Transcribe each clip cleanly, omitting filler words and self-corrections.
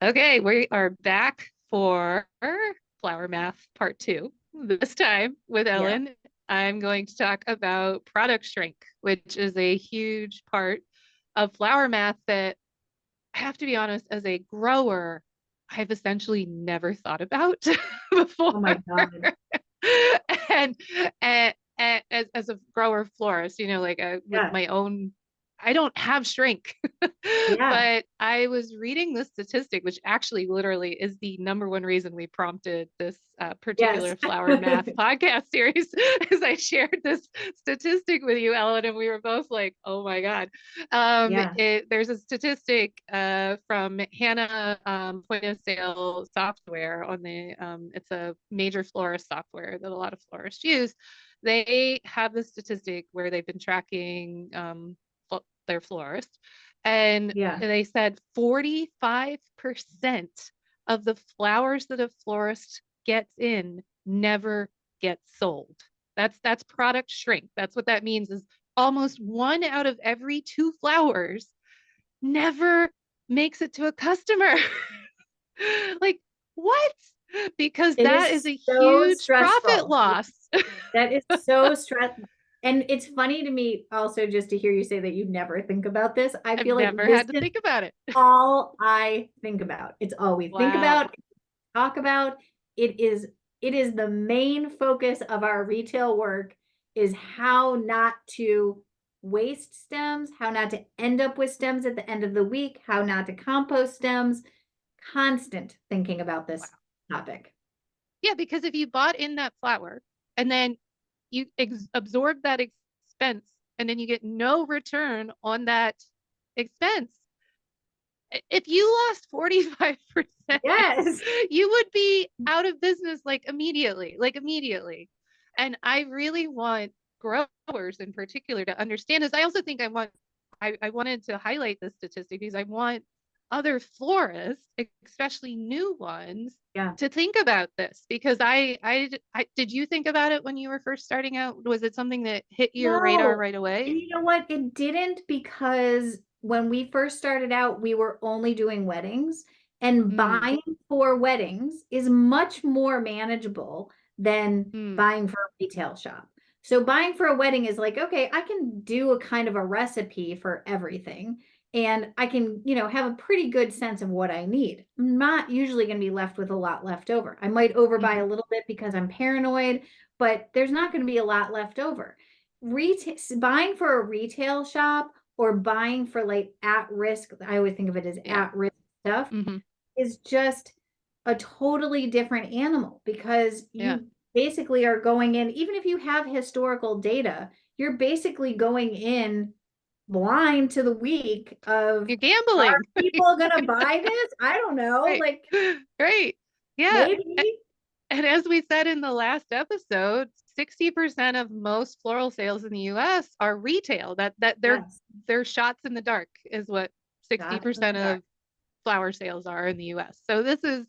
Okay, we are back for Flower Math Part 2. This time with Yeah. Ellen, I'm going to talk about product shrink, which is a huge part of flower math that I have to be honest, as a grower, I've essentially never thought about Oh before. my God. And, as a grower florist, like with Yeah. my own, I don't have shrink, Yeah. but I was reading this statistic, which actually literally is the number one reason we prompted this Yes. particular flower math podcast series, is I shared this statistic with you, Ellen, and we were both like, oh my God. Yeah. There's a statistic from Hannah point of sale software on it's a major florist software that a lot of florists use. They have the statistic where they've been tracking their florist, and Yeah. they said 45% of the flowers that a florist gets in never get sold. That's product shrink. That's what that means, is almost one out of every two flowers never makes it to a customer. Like, what? Because It that is is a so huge profit stressful. loss. That is so stressful. And it's funny to me also just to hear you say that you never think about this. I I've feel like never this had to is think about it. all I think about. It's all we think Wow. about, talk about. It is the main focus of our retail work, is how not to waste stems, how not to end up with stems at the end of the week, how not to compost stems. Constant thinking about Wow. this topic. Yeah, because if you bought in that flower and then you absorb that expense and then you get no return on that expense, if you lost 45%, Yes. you would be out of business like immediately. And I really want growers in particular to understand this. I also think I wanted to highlight this statistic because I want other florists, especially new ones, Yeah. to think about this, because I did you think about it when you were first starting out? Was it something that hit your radar No. right And away? you know what? It didn't, because when we first started out, we were only doing weddings, and Mm, buying for weddings is much more manageable than mm, buying for a retail shop. So buying for a wedding is like, okay, I can do a kind of a recipe for everything, and I can, have a pretty good sense of what I need. I'm not usually going to be left with a lot left over. I might overbuy mhm. a little bit because I'm paranoid, but there's not going to be a lot left over. Retail, buying for a retail shop or buying for like at risk, I always think of it as Yeah. at risk stuff, Hmm. is just a totally different animal, because Yeah. you basically are going in, even if you have historical data, you're basically going in blind to the week of, You're are gambling. people going to buy this? I don't know. Right. Like, Right. Yeah. maybe. And as we said in the last episode, 60% of most floral sales in the US are retail. That Yes. they're shots in the dark is what Not in 60% the dark. of flower sales are in the US. So this is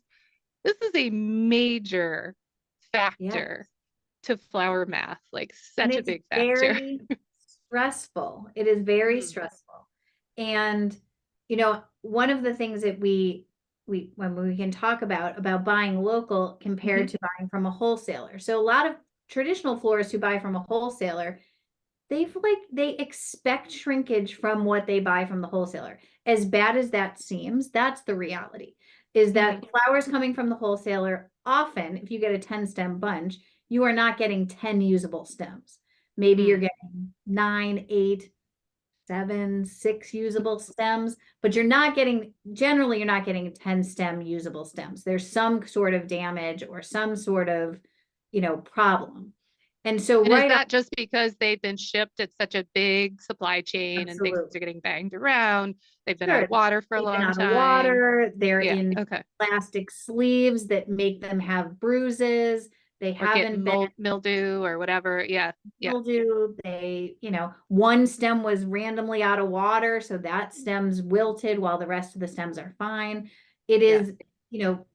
a major Yeah. factor to flower math, like And such a it's big factor. very stressful. It is very Mm, stressful. And one of the things that we when we can talk about buying local compared mhm, to buying from a wholesaler. So a lot of traditional florists who buy from a wholesaler, they expect shrinkage from what they buy from the wholesaler. As bad as that seems, that's the reality. Is mhm, that flowers coming from the wholesaler, often, if you get a 10 stem bunch, you are not getting 10 usable stems. Maybe you're mm. getting 9, 8, 7, 6 usable stems, but you're not getting 10 stem usable stems. There's some sort of damage or some sort of, problem. And so And is right off, that just because they've been shipped at such a big supply chain and things are absolutely. getting banged around? They've been out Sure. of water for a They've been long out of time. water. They're Yeah, in okay. plastic sleeves that make them have bruises. They Or get haven't been mildew or whatever. Yeah, yeah, mildew. One stem was randomly out of water, so that stem's wilted while the rest of the stems are fine. It yeah. is,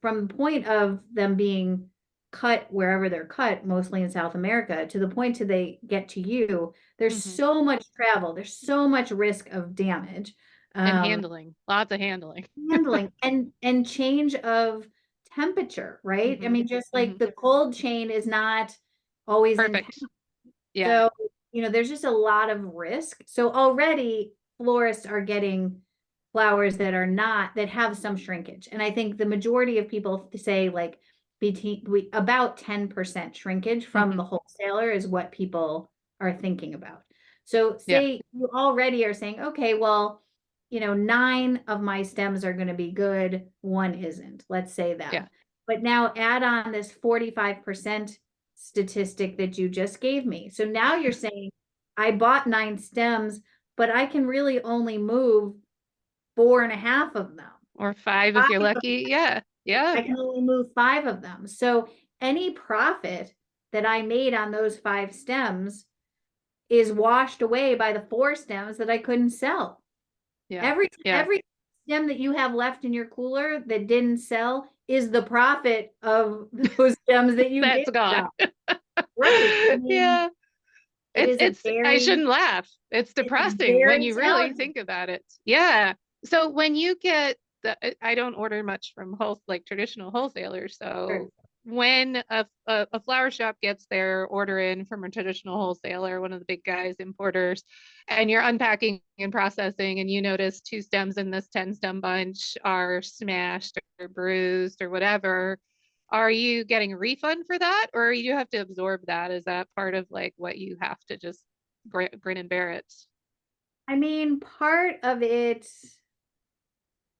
from the point of them being cut wherever they're cut, mostly in South America, to the point till they get to you, there's Hmm. so much travel, there's so much risk of damage. And handling, lots of handling. Handling and change of temperature, right? I Hmm. mean, just like Hmm. the cold chain is not always intact. Perfect. Yeah. So, there's just a lot of risk. So already florists are getting flowers that have some shrinkage. And I think the majority of people say like about 10% shrinkage from Hmm. the wholesaler is what people are thinking about. So Yeah. say you already are saying, okay, well, 9 of my stems are going to be good, 1 isn't. Let's say Yeah. that. But now add on this 45% statistic that you just gave me. So now you're saying I bought 9 stems, but I can really only move 4.5 of them. Or 5 if you're lucky. Yeah. Yeah. I can only move 5 of them. So any profit that I made on those 5 stems is washed away by the 4 stems that I couldn't sell. Yeah. Every Yeah. every stem that you have left in your cooler that didn't sell is the profit of those stems that you did That's gone. sell. Right. I mean, Yeah. it is a I very, shouldn't laugh. It's it's depressing when very you really challenging. think about it. Yeah. So when you get I don't order much from like traditional wholesalers. Sure. So when a flower shop gets their order in from a traditional wholesaler, one of the big guys, importers, and you're unpacking and processing, and you notice 2 stems in this 10 stem bunch are smashed or bruised or whatever, are you getting a refund for that, or you have to absorb that? Is that part of like what you have to just grin and bear it? I mean, part of it,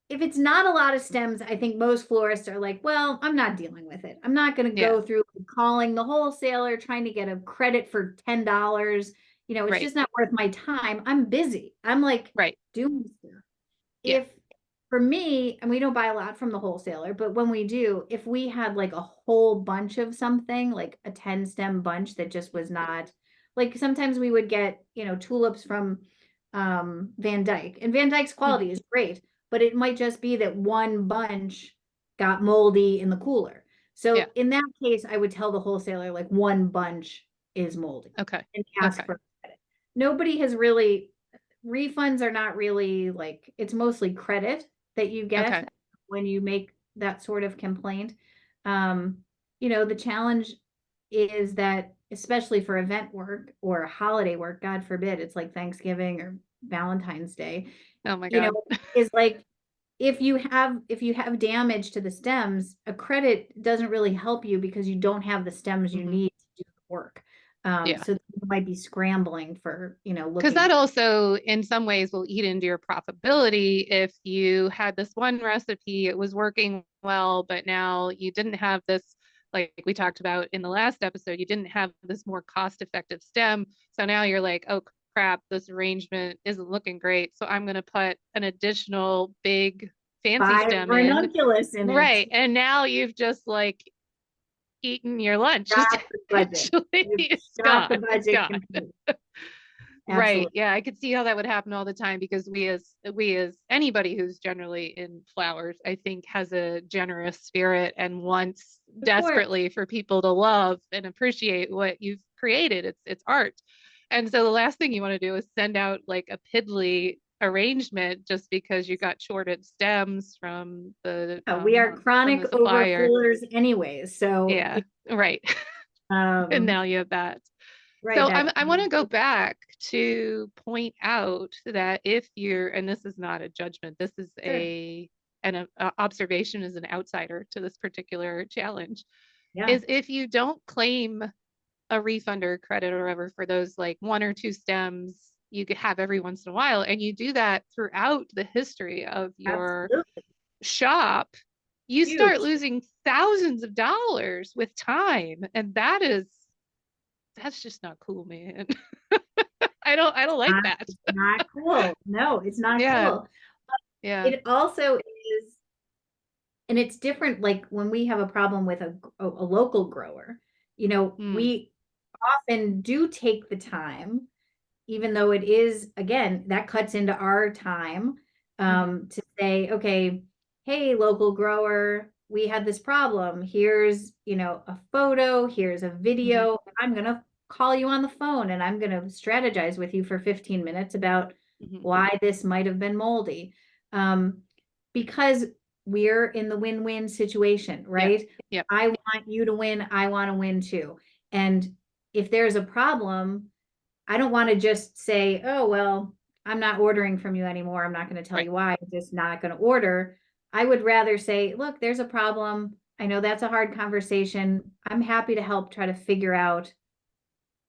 if it's not a lot of stems, I think most florists are like, well, I'm not dealing with it. I'm not going to Yeah, go through calling the wholesaler, trying to get a credit for $10. It's right, just not worth my time. I'm busy. I'm like right. doing stuff. Yeah. If for me, and we don't buy a lot from the wholesaler, but when we do, if we had like a whole bunch of something, like a 10 stem bunch that just was not, like sometimes we would get, tulips from Van Dyke, and Van Dyke's Mhm. quality is great, but it might just be that one bunch got moldy in the cooler. Yeah. So in that case, I would tell the wholesaler like one bunch is moldy Okay. and ask Okay. for credit. Nobody has really, refunds are not really like, it's mostly credit that you Okay. get when you make that sort of complaint. Um, the challenge is that, especially for event work or holiday work, God forbid, it's like Thanksgiving or Valentine's Day, Oh my you know, God. is like if you have damage to the stems, a credit doesn't really help you because you don't have the stems you Hmm. need to do the work. Yeah. So you might be scrambling for, Because looking that for. also, in some ways, will eat into your profitability. If you had this one recipe, it was working well, but now you didn't have this, like we talked about in the last episode, you didn't have this more cost-effective stem. So now you're like, oh crap, this arrangement isn't looking great. So I'm going to put an additional big fancy 5 stem in. ranunculus in it. Right. And now you've just like eaten your lunch. Shot the budget. Essentially, You've it's shot the gone. It's budget gone. completely. Right. Absolutely. Yeah, I could see how that would happen all the time because we as anybody who's generally in flowers, I think has a generous spirit and wants Of course. desperately for people to love and appreciate what you've created. It's art. And so the last thing you want to do is send out like a piddly arrangement just because you got shorted stems We are from chronic the supplier. overfullers anyways. So, Yeah, right. And um, now you have that. right. So I want to go back to point out that if you're, and this is not a judgment, this is Sure. an observation as an outsider to this particular challenge, Yeah. is if you don't claim a refund or credit or whatever for those like 1 or 2 stems you could have every once in a while, and you do that throughout the history of your Absolutely. shop, you start Huge. losing thousands of dollars with time, and that's just not cool, man. I don't like Not, that. it's not cool. No, it's not Yeah, cool. yeah. It also is, and it's different. Like when we have a problem with a local grower, Mm, we often do take the time, even though it is, again, that cuts into our time, hmm. to say, okay, hey, local grower, we had this problem. Here's, a photo, here's a Hmm. Hmm. video. I'm going to call you on the phone and I'm going to strategize with you for 15 minutes about why this might have been moldy. Because we're in the win-win situation, right? Yep. I want you to win. I want to win too. And if there's a problem, I don't want to just say, oh, well, I'm not ordering from you anymore. I'm not going to tell Right. you why. I'm just not going to order. I would rather say, look, there's a problem. I know that's a hard conversation. I'm happy to help try to figure out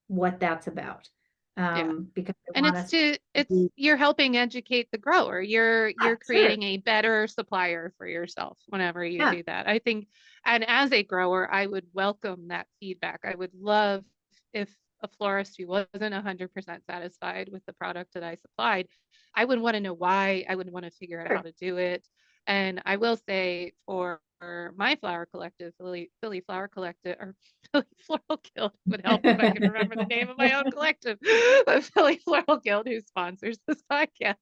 what that's about. Yeah. Because I And want us it's to you're helping educate the grower. You're sure. creating a better supplier for yourself whenever you Yeah. do that. I think, and as a grower, I would welcome that feedback. I would love if a florist who wasn't 100% satisfied with the product that I supplied, I would want to know why. I would want to figure out how Sure. to do it. And I will say for my flower collective, Philly Flower Collective, or Philly Floral Guild, would help if I could remember the name of my own collective, but Philly Floral Guild, who sponsors this podcast,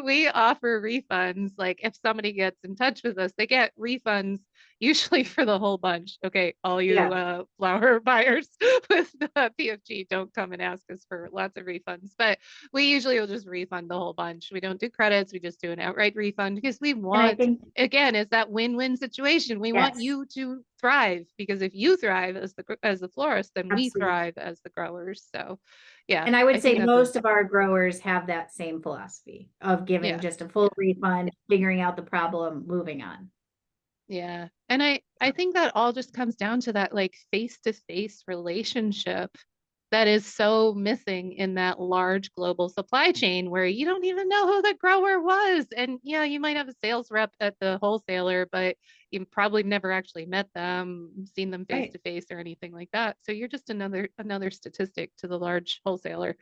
we offer refunds. Like if somebody gets in touch with us, they get refunds usually for the whole bunch. Okay, all you Yeah. flower buyers with PFG, don't come and ask us for lots of refunds, but we usually will just refund the whole bunch. We don't do credits, we just do an outright refund because we And I want, think, again, it's that win-win situation. We want yes, you to thrive, because if you thrive as the florist, then we absolutely. thrive as the growers. So yeah, And I I would think say that's a, most of our growers have that same philosophy of giving yeah. just a full refund, figuring out the problem, moving on. Yeah. And I think that all just comes down to that like face-to-face relationship that is so missing in that large global supply chain where you don't even know who the grower was. And yeah, you might have a sales rep at the wholesaler, but you probably never actually met them, seen them face Right. to face or anything like that. So you're just another statistic to the large wholesaler.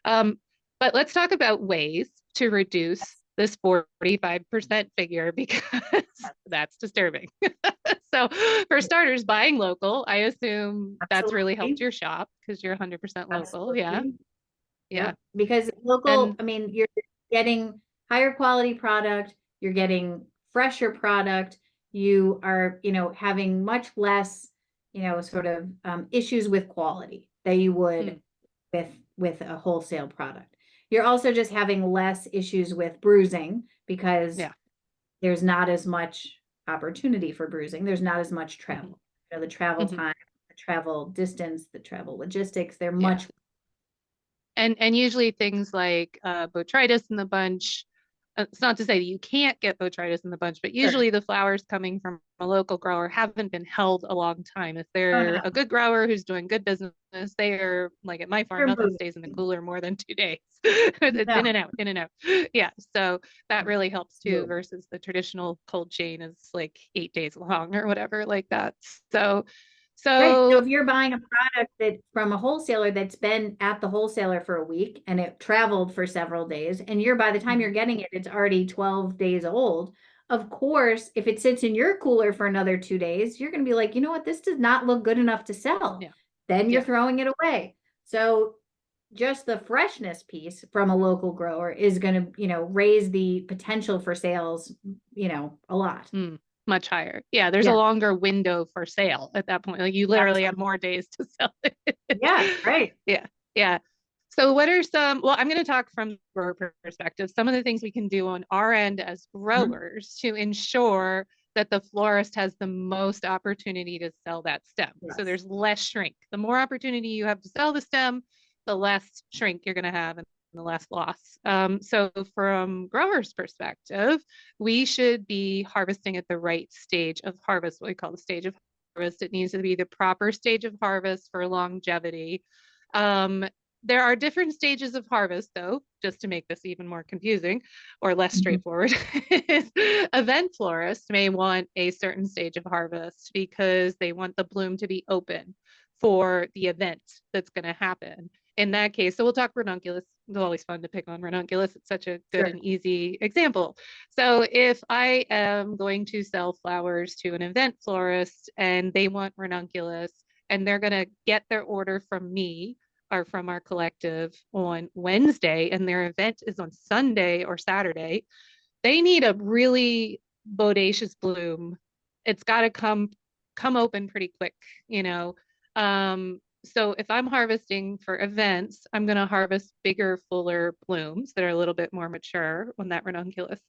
Um, but let's talk about ways to reduce this 45% figure because that's disturbing. So, for starters, buying local, I assume that's really helped Absolutely. your shop because you're 100% local. Yeah. Absolutely. Yeah. Yep. Because local, And I mean, you're getting higher quality product, you're getting fresher product, you are, having much less, sort of issues with quality that you would mm, with a wholesale product. You're also just having less issues with bruising because yeah. there's not as much opportunity for bruising. There's not as much hmm travel. The travel hmm time, the travel distance, the travel logistics, they're Yeah. much. And usually things like botrytis in the bunch. It's not to say that you can't get botrytis in the bunch, but Sure. usually the flowers coming from a local grower haven't been held a long time. If Oh, they're no. a good grower who's doing good business, they are like at my farm, They're nothing moving. stays in the cooler more than 2 days. It's in No. and out, in and out. Yeah. So that really helps too, Absolutely. versus the traditional cold chain is like 8 days long or whatever like that. So, Right. So so if you're buying a product that from a wholesaler that's been at the wholesaler for a week and it traveled for several days, and you're by the time mhm, you're getting it, it's already 12 days old. Of course, if it sits in your cooler for another 2 days, you're going to be like, you know what, this does not look good enough to sell. yeah, Then you're yeah. throwing it away. So just the freshness piece from a local grower is going to, raise the potential for sales, a lot. Mm, much higher. Yeah, there's a Yeah, longer window for sale at that point. Like you literally have absolutely. more days to sell it. Yeah, right. Yeah, yeah. So what are some, well, I'm going to talk from the grower perspective, some of the things we can do on our end as Mhm. growers to ensure that the florist has the most opportunity to sell that stem. So Yes. there's less shrink. The more opportunity you have to sell the stem, the less shrink you're going to have and the less loss. So from growers' perspective, we should be harvesting at the right stage of harvest, what we call the stage of harvest. It needs to be the proper stage of harvest for longevity. Um, there are different stages of harvest, though, just to make this even more confusing or less Mhm. straightforward. Event florists may want a certain stage of harvest because they want the bloom to be open for the event that's going to happen. In that case, so we'll talk ranunculus. It's always fun to pick on ranunculus. It's such a good Sure. and easy example. So if I am going to sell flowers to an event florist and they want ranunculus and they're going to get their order from me or from our collective on Wednesday and their event is on Sunday or Saturday, they need a really bodacious bloom. It's got to come open pretty quick, you know. So if I'm harvesting for events, I'm going to harvest bigger, fuller blooms that are a little bit more mature on that ranunculus.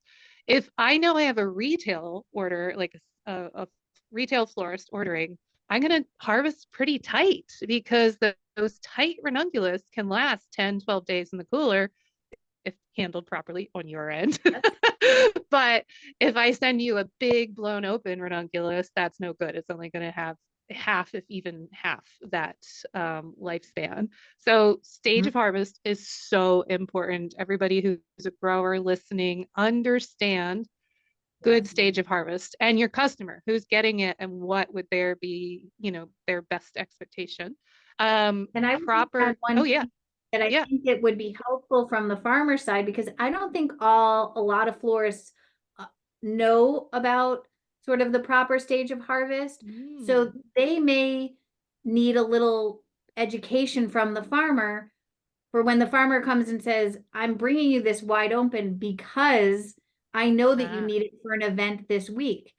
If I know I have a retail order, like a retail florist ordering, I'm going to harvest pretty tight because those tight ranunculus can last 10, 12 days in the cooler if handled properly on your end. But if I send you a big blown open ranunculus, that's no good. It's only going to have half, if even half, that lifespan. So stage Mhm. of harvest is so important. Everybody who's a grower listening, understand good Yes. stage of harvest, and your customer who's getting it and what would there be, their best expectation. And I would just add Proper, one oh yeah, thing that I yeah. think it would be helpful from the farmer side, because I don't think a lot of florists uh, know about sort of the proper stage of harvest. So Mm, they may need a little education from the farmer for when the farmer comes and says, I'm bringing you this wide open because I know that you ah, need it for an event this week.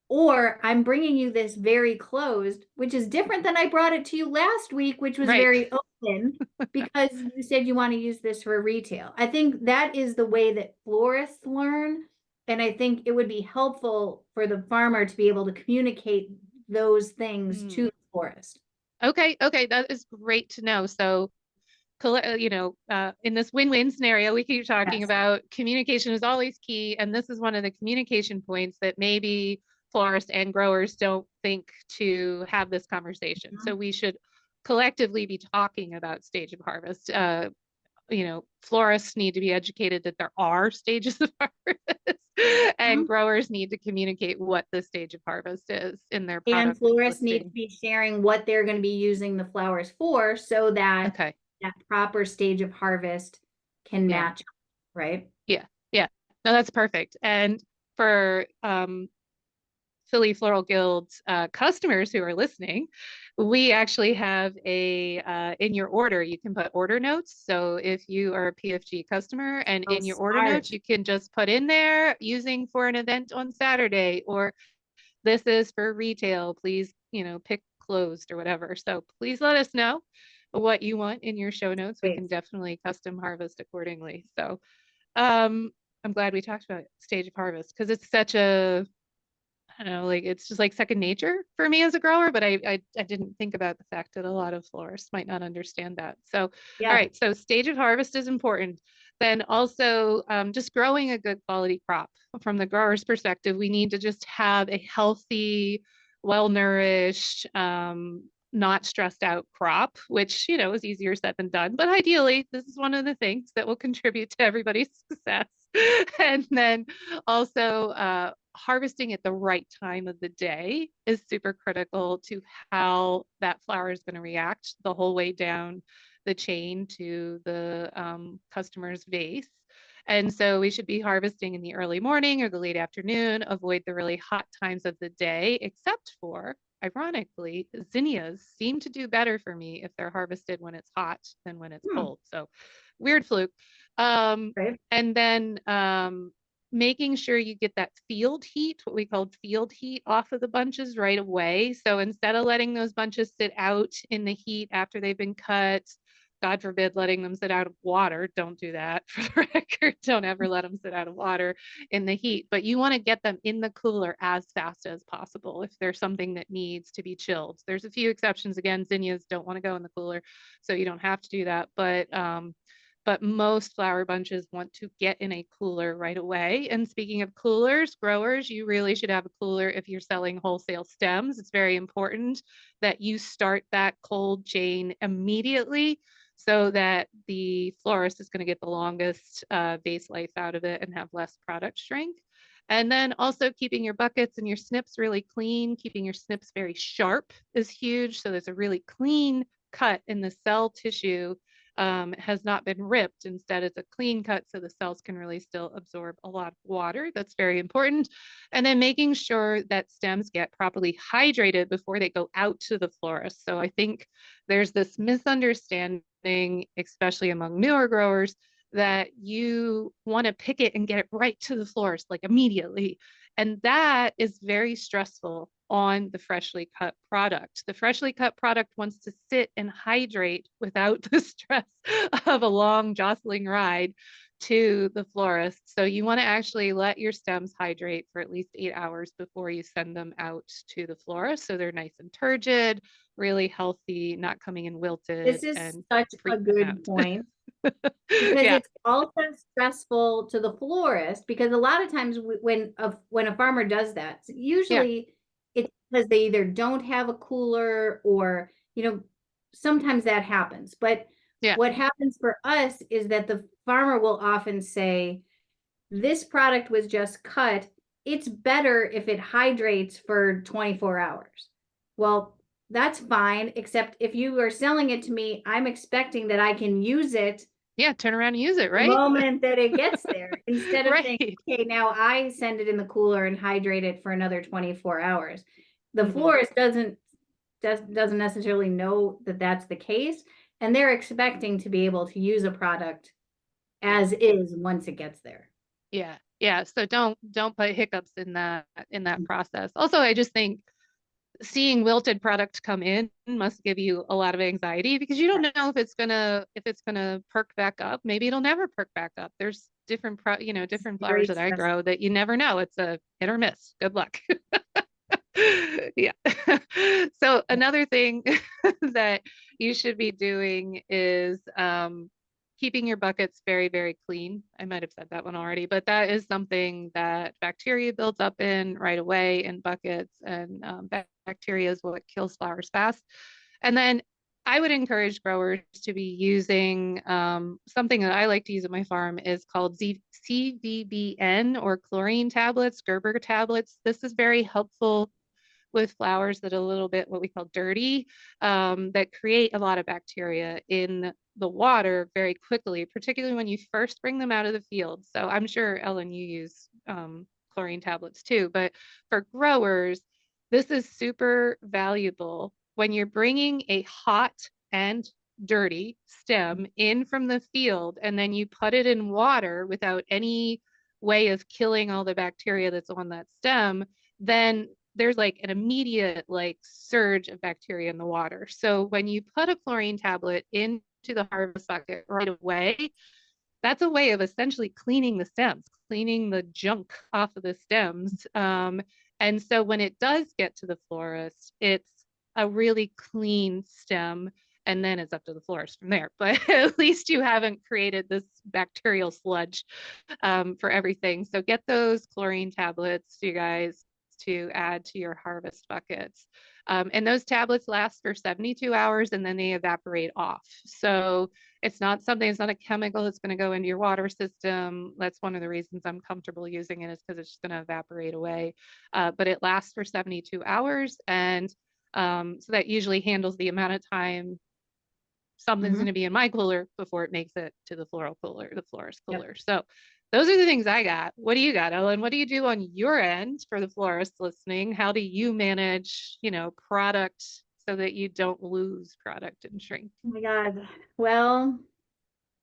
Or I'm bringing you this very closed, which is different than I brought it to you last week, which was right. very open because you said you want to use this for retail. I think that is the way that florists learn. And I think it would be helpful for the farmer to be able to communicate those things to Mm. the florist. Okay, okay, that is great to know. So, in this win-win scenario, we keep talking Yes. about communication is always key, and this is one of the communication points that maybe florists and growers don't think to have this conversation. So Mhm. we should collectively be talking about stage of harvest. Florists need to be educated that there are stages of harvest, and Mhm. growers need to communicate what the stage of harvest is in their And product florists need to listing. be sharing what they're going to be using the flowers for so that Okay. that proper stage of harvest can Yeah. match, right? Yeah. Yeah. No, that's perfect. And for Philly Floral Guild customers who are listening, we actually have in your order, you can put order notes. So if you are a PFG customer and So in your order smart. notes, you can just put in there using for an event on Saturday, or this is for retail. Please, pick closed or whatever. So please let us know what you want in your show notes. We Great. can definitely custom harvest accordingly. So um, I'm glad we talked about stage of harvest because it's such a, I don't know, like it's just like second nature for me as a grower, but I didn't think about the fact that a lot of florists might not understand that. So, all Yeah. right, so stage of harvest is important. Then also just growing a good quality crop. From the grower's perspective, we need to just have a healthy, well-nourished, not stressed out crop, which, is easier said than done. But ideally, this is one of the things that will contribute to everybody's success. And then also harvesting at the right time of the day is super critical to how that flower is going to react the whole way down the chain to the customer's vase. And so we should be harvesting in the early morning or the late afternoon, avoid the really hot times of the day, except for, ironically, zinnias seem to do better for me if they're harvested when it's hot than when it's Hmm. cold. So weird fluke. Um, Right. and then making sure you get that field heat, what we called field heat, off of the bunches right away. So instead of letting those bunches sit out in the heat after they've been cut, God forbid letting them sit out of water. Don't do that for the record. Don't ever let them sit out of water in the heat. But you want to get them in the cooler as fast as possible if there's something that needs to be chilled. There's a few exceptions. Again, zinnias don't want to go in the cooler, so you don't have to do that. But most flower bunches want to get in a cooler right away. And speaking of coolers, growers, you really should have a cooler if you're selling wholesale stems. It's very important that you start that cold chain immediately so that the florist is going to get the longest base life out of it and have less product shrink. And then also keeping your buckets and your snips really clean, keeping your snips very sharp is huge. So there's a really clean cut in the cell tissue, has not been ripped. Instead, it's a clean cut so the cells can really still absorb a lot of water. That's very important. And then making sure that stems get properly hydrated before they go out to the florist. So I think there's this misunderstanding, especially among newer growers, that you want to pick it and get it right to the florist like immediately. And that is very stressful on the freshly cut product. The freshly cut product wants to sit and hydrate without the stress of a long jostling ride to the florist. So you want to actually let your stems hydrate for at least 8 hours before you send them out to the florist. So they're nice and turgid, really healthy, not coming in wilted This is and such a freak them good out. point because Yeah. it's also stressful to the florist because a lot of times when a farmer does that, Yeah. usually it's because they either don't have a cooler or, sometimes that happens. But Yeah. what happens for us is that the farmer will often say, this product was just cut. It's better if it hydrates for 24 hours. Well, that's fine, except if you are selling it to me, I'm expecting that I can use it Yeah. Turn around and use it, the right? moment that it gets there instead of saying, Right. okay, now I send it in the cooler and hydrate it for another 24 hours. The Hmm. florist doesn't necessarily know that that's the case, and they're expecting to be able to use a product Yeah. as is once it gets there. Yeah. Yeah. So don't put hiccups in that process. Also, I just think seeing wilted product come in must give you a lot of anxiety because you don't know if it's gonna perk back up. Maybe it'll never perk back up. There's different Very flowers that I stressful. grow that you never know. It's a hit or miss. Good luck. Yeah. So another thing that you should be doing is keeping your buckets very, very clean. I might have said that one already, but that is something that bacteria builds up in right away in buckets, and bacteria is what kills flowers fast. And then I would encourage growers to be using something that I like to use at my farm is called CVBN or chlorine tablets, Gerber tablets. This is very helpful with flowers that are a little bit what we call dirty, that create a lot of bacteria in the water very quickly, particularly when you first bring them out of the field. So I'm sure, Ellen, you use chlorine tablets too, but for growers, this is super valuable when you're bringing a hot and dirty stem in from the field and then you put it in water without any way of killing all the bacteria that's on that stem, then there's like an immediate like surge of bacteria in the water. So when you put a chlorine tablet into the harvest bucket right away, that's a way of essentially cleaning the stems, cleaning the junk off of the stems. And so when it does get to the florist, it's a really clean stem. And then it's up to the florist from there. But at least you haven't created this bacterial sludge for everything. So get those chlorine tablets, you guys, to add to your harvest buckets. And those tablets last for 72 hours and then they evaporate off. So it's not a chemical that's going to go into your water system. That's one of the reasons I'm comfortable using it is because it's just going to evaporate away. But it lasts for 72 hours. And so that usually handles the amount of time something's Mm-hmm. going to be in my cooler before it makes it to the floral cooler, the florist Yep. cooler. So those are the things I got. What do you got, Ellen? What do you do on your end for the florist listening? How do you manage, product so that you don't lose product and shrink? Oh my God. Well,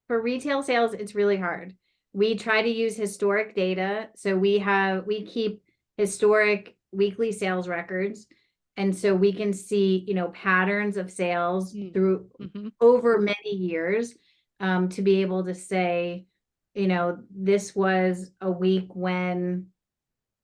for retail sales, it's really hard. We try to use historic data. So we keep historic weekly sales records. And so we can see, patterns of sales through Mm-hmm. over many years, to be able to say, this was a week when,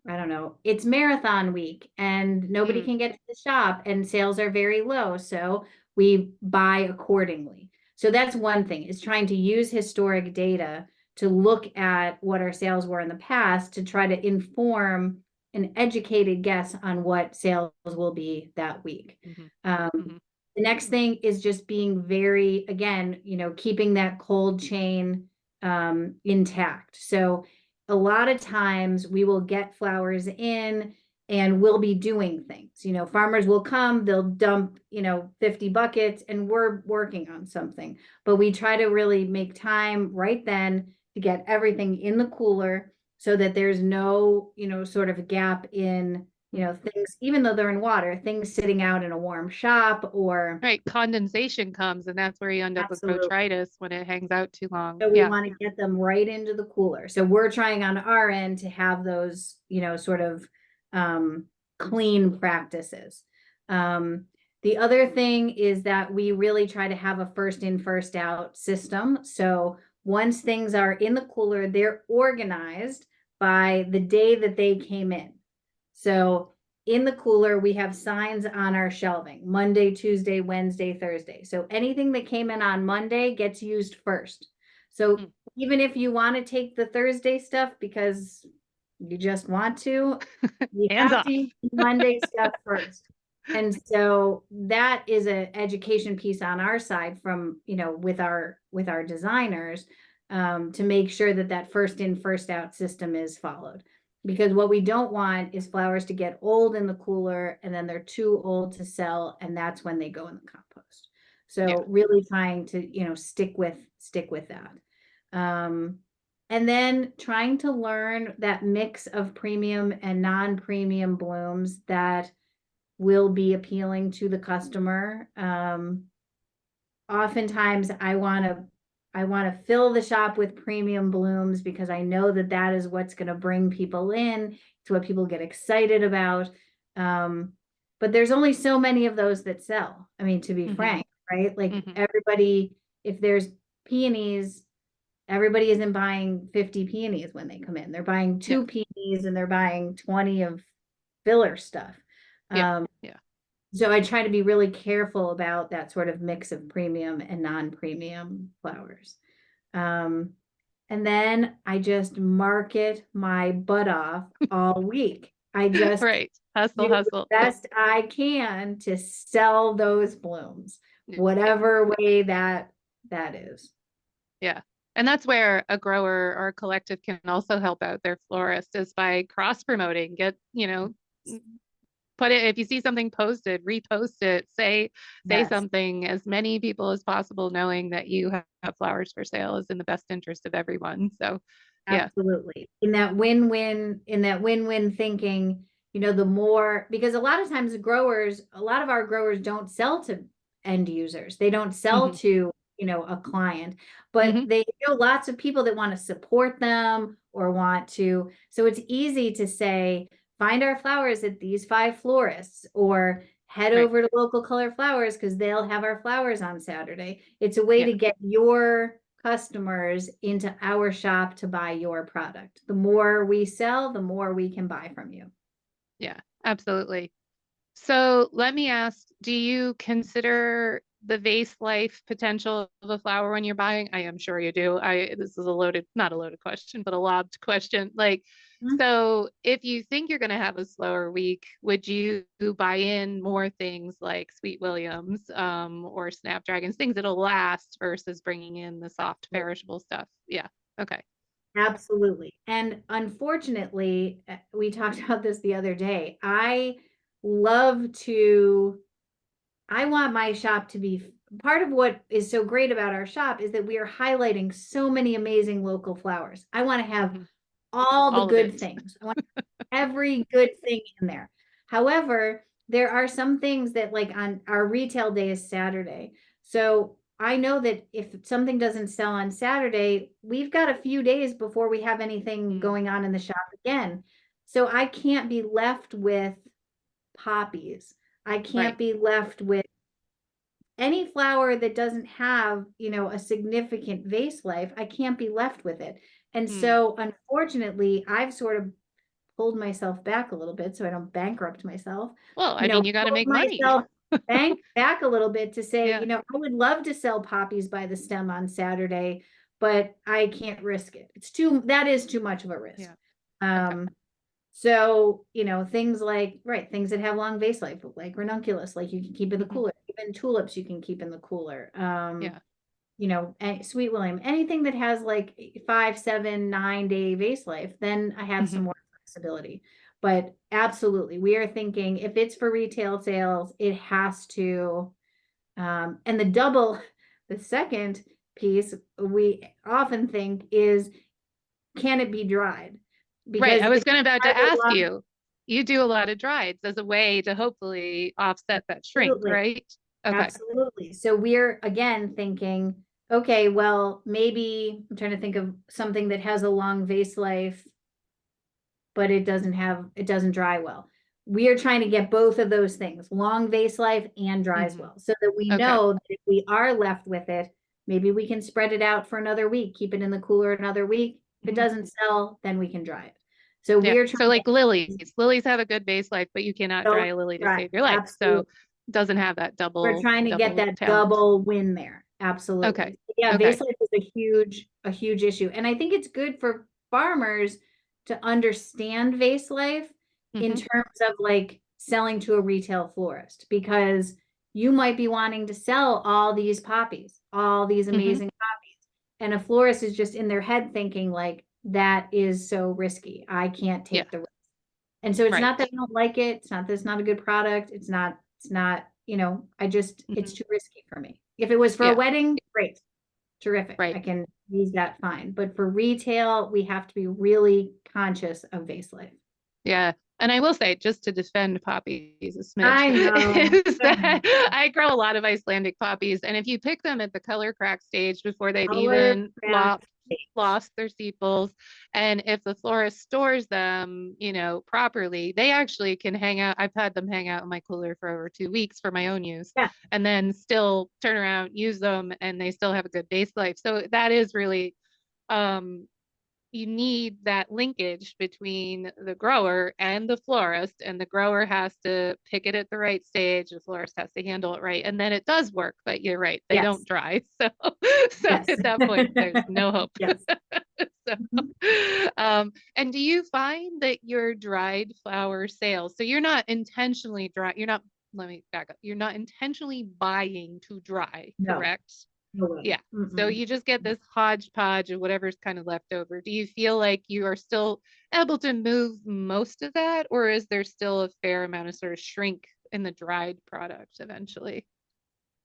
I don't know, it's marathon week and nobody can get to the shop and sales are very low. So we buy accordingly. So that's one thing, is trying to use historic data to look at what our sales were in the past to try to inform an educated guess on what sales will be that week. Mm-hmm. Mm-hmm. The next thing is just being very, again, keeping that cold chain intact. So a lot of times we will get flowers in and we'll be doing things. Farmers will come, they'll dump, 50 buckets and we're working on something. But we try to really make time right then to get everything in the cooler so that there's no, sort of gap in things, even though they're in water, things sitting out in a warm shop or Right. Condensation comes, and that's where you end up with absolutely. botrytis when it hangs out too long. So we Yeah. want to get them right into the cooler. So we're trying on our end to have those, sort of clean practices. The other thing is that we really try to have a first in, first out system. So once things are in the cooler, they're organized by the day that they came in. So in the cooler, we have signs on our shelving, Monday, Tuesday, Wednesday, Thursday. So anything that came in on Monday gets used first. So even if you want to take the Thursday stuff because you just want to, you Hands have off. to use Monday stuff first. And so that is an education piece on our side from, with our designers, to make sure that that first in, first out system is followed. Because what we don't want is flowers to get old in the cooler and then they're too old to sell, and that's when they go in the compost. So really trying to, stick with that. And then trying to learn that mix of premium and non-premium blooms that will be appealing to the customer. Oftentimes I want to fill the shop with premium blooms because I know that that is what's going to bring people in. It's what people get excited about. But there's only so many of those that sell. I mean, to be frank, right? Like everybody, if there's peonies, everybody isn't buying 50 peonies when they come in. They're buying 2 peonies and they're buying 20 of filler stuff. So I try to be really careful about that sort of mix of premium and non-premium flowers. And then I just market my butt off all week. I just hustle, do hustle. the best I can to sell those blooms, whatever way that is. Yeah. And that's where a grower or a collective can also help out their florist, is by cross promoting, put it, if you see something posted, repost it, say something, as many people as possible, knowing that you have flowers for sale is in the best interest of everyone. So absolutely. In that win-win thinking, the more, because a lot of times a lot of our growers don't sell to end users. They don't sell to, a client, but they know lots of people that want to support them or want to. So it's easy to say, find our flowers at these 5 florists, or head over to Local Color Flowers because they'll have our flowers on Saturday. It's a way to get your customers into our shop to buy your product. The more we sell, the more we can buy from you. Yeah, absolutely. So let me ask, do you consider the vase life potential of a flower when you're buying? I am sure you do. This is not a loaded question, but a lobbed question. Like, so if you think you're going to have a slower week, would you buy in more things like Sweet Williams, or Snapdragons, things that'll last, versus bringing in the soft perishable stuff? Yeah. Okay. Absolutely. And unfortunately, we talked about this the other day. I want my shop to be, part of what is so great about our shop is that we are highlighting so many amazing local flowers. I want to have all the good things. I want every good thing in there. However, there are some things that, like, on our retail day is Saturday. So I know that if something doesn't sell on Saturday, we've got a few days before we have anything going on in the shop again. So I can't be left with poppies. I can't be left with any flower that doesn't have, a significant vase life. I can't be left with it. And so unfortunately, I've sort of pulled myself back a little bit so I don't bankrupt myself. Well, I mean, you got to make money. Bank back a little bit to say, I would love to sell poppies by the stem on Saturday, but I can't risk it. That is too much of a risk. So, things like, things that have long vase life, like ranunculus, like you can keep in the cooler. Even tulips you can keep in the cooler. And Sweet William, anything that has like 5, 7, 9 day vase life, then I have some more flexibility. But absolutely, we are thinking if it's for retail sales, it has to, and the second piece we often think is, can it be dried? Because I was about to ask you, you do a lot of drieds as a way to hopefully offset that shrink, Absolutely. right? Okay. Absolutely. So we're again thinking, okay, well, maybe I'm trying to think of something that has a long vase life, but it doesn't dry well. We are trying to get both of those things, long vase life and dries Hmm. well, so that we Okay. know that if we are left with it, maybe we can spread it out for another week, keep it in the cooler another week. If it Mhm. doesn't sell, then we can dry it. So Yeah. we're So trying like to lilies have a good base life, but you cannot dry don't a lily to dry. save your life. So Absolutely. it doesn't have that We're trying to get double that talent. double win there. Okay. Absolutely. Yeah, Okay. vase life is a huge issue. And I think it's good for farmers to understand vase life in Hmm. terms of like selling to a retail florist, because you might be wanting to sell all these poppies, all these Hmm. amazing poppies. And a florist is just in their head thinking like, that is so risky. I can't Yeah. take the risk. And so it's Right. not that I don't like it. It's not that it's not a good product. It's not, it's Hmm. too risky for me. If it was for a Yeah. wedding, great, terrific. I Right. can use that fine. But for retail, we have to be really conscious of vase life. Yeah. And I will say, just to defend poppies a smidge, I know. is that I grow a lot of Icelandic poppies. And if you pick them at the color crack stage before they've Color even crack stage. lost their sepals, and if the florist stores them, properly, they actually can hang out. I've had them hang out in my cooler for over 2 weeks for my own use, Yeah. and then still turn around, use them, and they still have a good base life. So that is really um you need that linkage between the grower and the florist, and the grower has to pick it at the right stage, the florist has to handle it right, and then it does work. But you're right, they don't Yes. dry. So so Yes. at that point there's no hope. Yes. So Mhm. and do you find that your dried flower sales, so you're not intentionally dry, you're not, let me back up, you're not intentionally buying to dry, No, correct? no way. Yeah. So Mm-mm. you just get this hodgepodge of whatever's kind of left over. Do you feel like you are still able to move most of that, or is there still a fair amount of sort of shrink in the dried product eventually?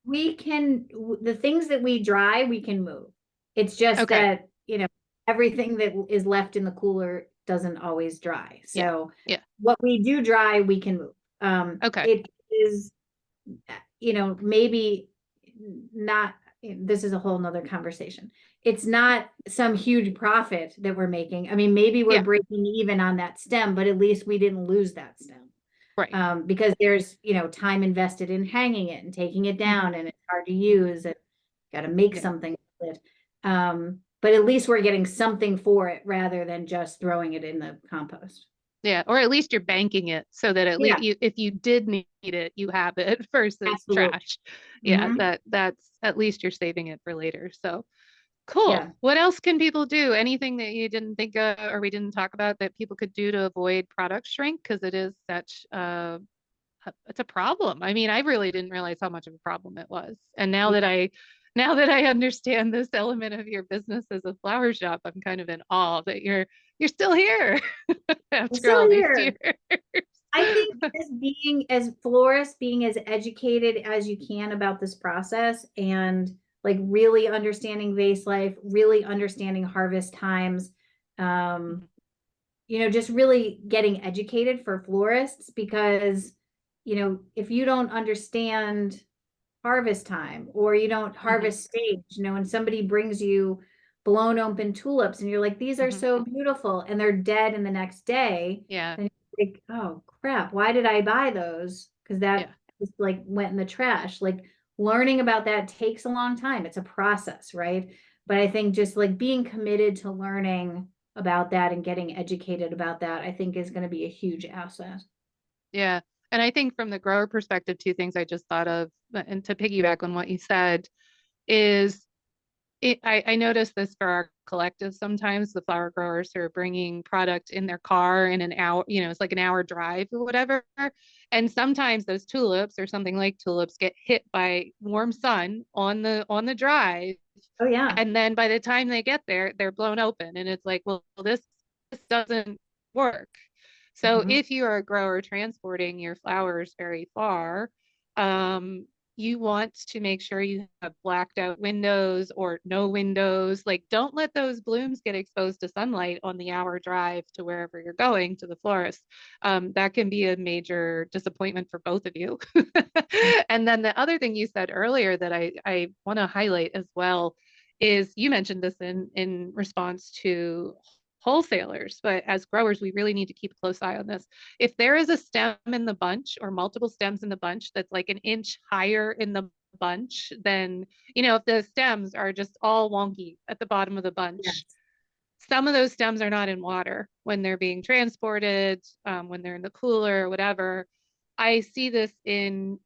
The things that we dry, we can move. It's just Okay. that, everything that is left in the cooler doesn't always dry. Yeah. So Yeah. what we do dry, we can move. Okay. It is, maybe not, this is a whole nother conversation. It's not some huge profit that we're making. I mean, maybe we're Yeah. breaking even on that stem, but at least we didn't lose that stem. Right. Because there's, time invested in hanging it and taking it Hmm. down, and it's hard to use, and got to make Yeah. something with it. But at least we're getting something for it rather than just throwing it in the compost. Yeah. Or at least you're banking it so that at least Yeah, you, if you did need it, you have it versus absolutely. trash. Yeah. Hmm. That's at least you're saving it for later. So cool. Yeah. What else can people do? Anything that you didn't think of or we didn't talk about that people could do to avoid product shrink? Because it is such it's a problem. I mean, I really didn't realize how much of a problem it was. And Yeah. now that I understand this element of your business as a flower shop, I'm kind of in awe that you're still here We're after still all these here. years. I think as florists, being as educated as you can about this process, and like really understanding vase life, really understanding harvest times, um, Mhm. just really getting educated for florists, because, if you don't understand harvest time, or you don't Mhm. harvest stage, when somebody brings you blown open tulips and you're like, these are Mhm. so beautiful, and they're dead in the next day, Yeah. then you're like, oh crap, why did I buy those? Because that Yeah. just like went in the trash. Like, learning about that takes a long time. It's a process, right? But I think just like being committed to learning about that and getting educated about that, I think is going to be a huge asset. Yeah. And I think from the grower perspective, two things I just thought of, and to piggyback on what you said, is I notice this for our collective sometimes, the flower growers who are bringing product in their car in an hour, it's like an hour drive or whatever. And sometimes those tulips or something like tulips get hit by warm sun on the drive. Oh yeah. And then by the time they get there, they're blown open. And it's like, well, this doesn't work. So Mhm. if you are a grower transporting your flowers very far, um, you want to make sure you have blacked out windows or no windows. Like, don't let those blooms get exposed to sunlight on the hour drive to wherever you're going to the florist. That can be a major disappointment for both of you. And then the other thing you said earlier that I want to highlight as well is you mentioned this in response to wholesalers, but as growers, we really need to keep a close eye on this. If there is a stem in the bunch or multiple stems in the bunch that's like an inch higher in the bunch, then, if the stems are just all wonky at the bottom of the bunch, Yes. some of those stems are not in water when they're being transported, when they're in the cooler or whatever. I see this in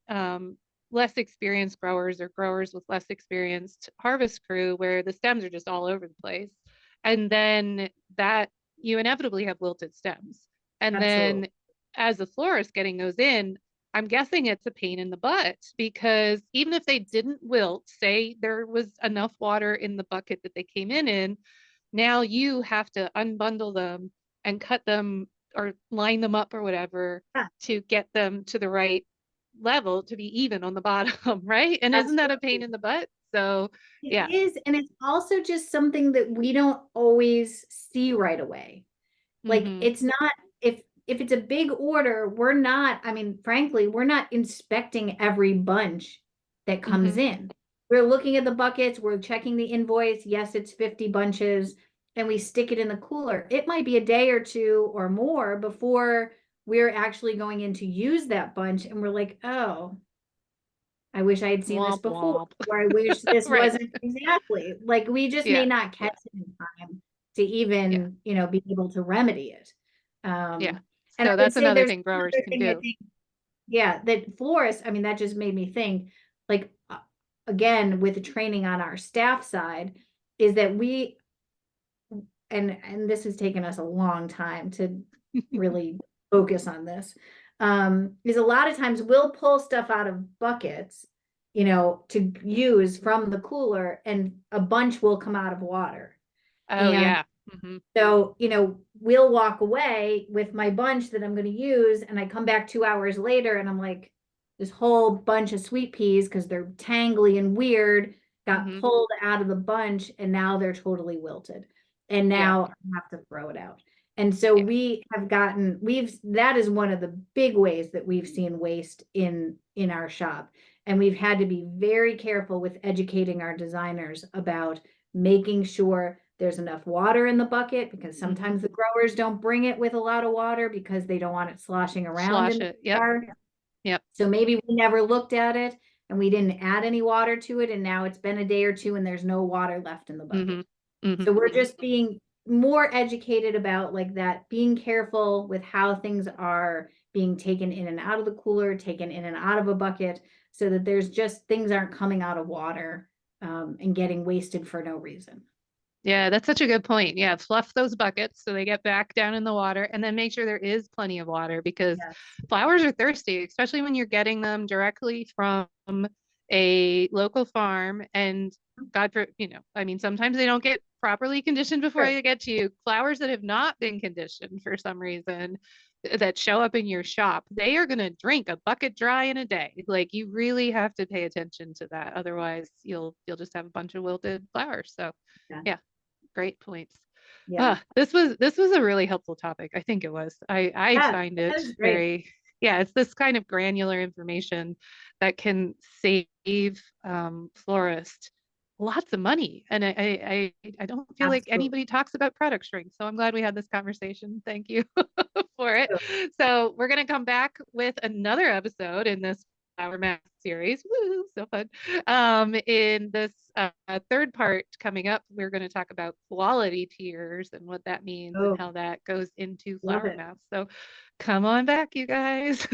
less experienced growers or growers with less experienced harvest crew where the stems are just all over the place. And then that you inevitably have wilted stems. And Absolutely. then as a florist getting those in, I'm guessing it's a pain in the butt because even if they didn't wilt, say there was enough water in the bucket that they came in, now you have to unbundle them and cut them or line them up or whatever Yeah, to get them to the right level to be even on the bottom, right? And isn't that a pain absolutely. in the butt? So, It yeah. is, and it's also just something that we don't always see right away. Like Mm-hmm. it's not if it's a big order, we're not, I mean, frankly, we're not inspecting every bunch that Mm-hmm. comes in. We're looking at the buckets, we're checking the invoice. Yes, it's 50 bunches, and we stick it in the cooler. It might be a day or two or more before we're actually going in to use that bunch, and we're like, oh, I wish I had seen this Womp before, womp. or I wish this Right. wasn't exactly like we just may Yeah. not Yeah. catch it in time to Yeah. even, be able to remedy it. Yeah. And I So would that's say another there's thing growers another can thing I do. think, yeah, that florists, I mean, that just made me think, like, again, with the training on our staff side, is that we, and this has taken us a long time to really focus on this, is a lot of times we'll pull stuff out of buckets, to use from the cooler, and a bunch will come out of water. Oh, And yeah. Mm-hmm. so, we'll walk away with my bunch that I'm going to use, and I come back 2 hours later and I'm like, this whole bunch of sweet peas, because they're tangly and weird, got Mm-hmm. pulled out of the bunch and now they're totally wilted. And Yeah. now I have to throw it out. And so Yeah. that is one of the big ways that we've seen waste in our shop. And we've had to be very careful with educating our designers about making sure there's enough water in the bucket, because Mm-hmm. sometimes the growers don't bring it with a lot of water because they don't want it sloshing around in Slosh the it. Yep. jar. Yep. So maybe we never looked at it and we didn't add any water to it, and now it's been a day or two and there's no water left in the Mm-hmm. bucket. Mm-hmm. So we're just being more educated about like that, being careful with how things are being taken in and out of the cooler, taken in and out of a bucket, so that there's just things aren't coming out of water, and getting wasted for no reason. Yeah, that's such a good point. Yeah, fluff those buckets so they get back down in the water and then make sure there is plenty of water because Yes. flowers are thirsty, especially when you're getting them directly from a local farm. And God for, I mean, sometimes they don't get properly conditioned before Sure. they get to you. Flowers that have not been conditioned for some reason that show up in your shop, they are going to drink a bucket dry in a day. Like you really have to pay attention to that. Otherwise, you'll just have a bunch of wilted flowers. So, Yeah. yeah. Great points. Yeah. This was a really helpful topic. I think it was. I Yeah. find That it is great. very, yeah, it's this kind of granular information that can save florists lots of money. And I don't feel like Absolutely. anybody talks about product shrink. So I'm glad we had this conversation. Thank you for it. So we're gonna come back with another episode in this Flower Math series. Woo, so fun. In this third part coming up, we're going to talk about quality tiers and what that means and Oh, how that goes into love flower it. math. So come on back, you guys.